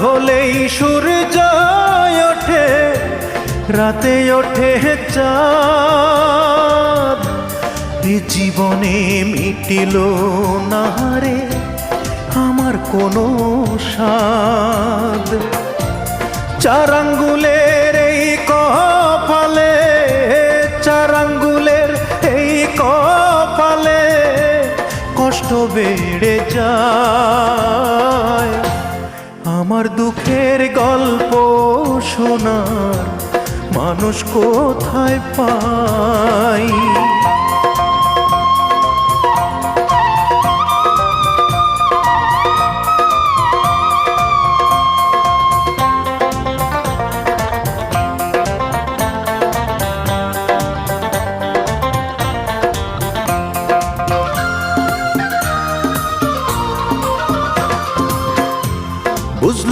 হলেই সূর্য ওঠে, রাতে ওঠে চাঁদ। এ জীবনে মিটিল না রে আমার কোনো স্বাদ। চার আঙ্গুলের এই কপালে, চার আঙ্গুলের এই কপালে কষ্ট বেড়ে যায়। আমার দুঃখের গল্প শোনার মানুষ কোথায় পাই?